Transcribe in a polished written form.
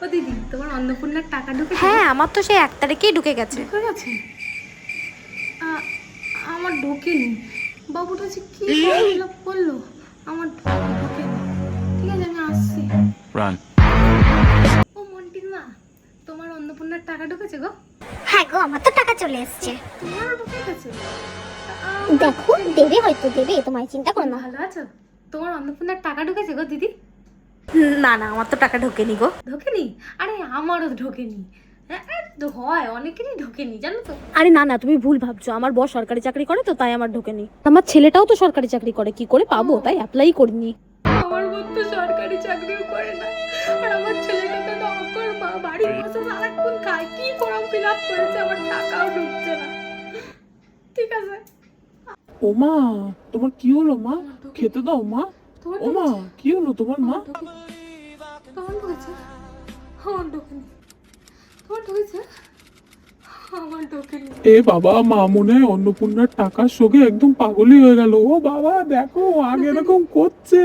ও দিদি, তোমার অন্নপূর্ণার টাকা ঢুকেছে? হ্যাঁ, আমার তো সেই 1 তারিখেই ঢুকে গেছে। ঢুকে গেছে? আমার ঢোকেনি। বাবুটা যে কি ফিল আপ করলো, আমার ঢোকেনি। ঠিক আছে, আমি আসছি। ও মন্টির মা, তোমার অন্নপূর্ণার টাকা ঢুকেছে গো? হ্যাঁ গো, আমার তো টাকা চলে এসছে। তোমারও ঢুকে গেছে? দেখো, দেবে, হয়তো দেবে, তোমার চিন্তা করো না। ভালো আছো? তোমার অন্নপূর্ণার টাকা ঢুকেছে গো দিদি? না না, আমার তো টাকা ঢোকেনি গো। ঢোকেনি? আরে আমারও ঢোকেনি। হ্যাঁ, হয় অনেকেরই ঢোকেনি, জানো তো। আরে না না, তুমি ভুল ভাবছো। আমার বস সরকারি চাকরি করে তো, তাই আমার ঢোকেনি। আমার ছেলেটাও তো সরকারি চাকরি করে, কি করে পাবো, তাই অ্যাপ্লাই করিনি। আমার বোন তো সরকারি চাকরিও করে না, আর আমার ছেলেটা তো নকর বাড়ির বসে সারাক্ষণ খায়। কি ফর্ম ফিল আপ করেছে, আমার টাকাও ঢুকছে না। ঠিক আছে। ওমা, তোমার কি হলো মা? খেতে দাও মা। তোমার ওমা, কি হলো তোমার মা? তোমার ঢুকেছে? আমার ঢোকেনি। তোমার ঢুকেছে? আমার ঢোকেনি। এ বাবা, মা মনে হয় অন্নপূর্ণার টাকার শোকে একদম পাগলই হয়ে গেল। ও বাবা, দেখো আগে এরকম করছে।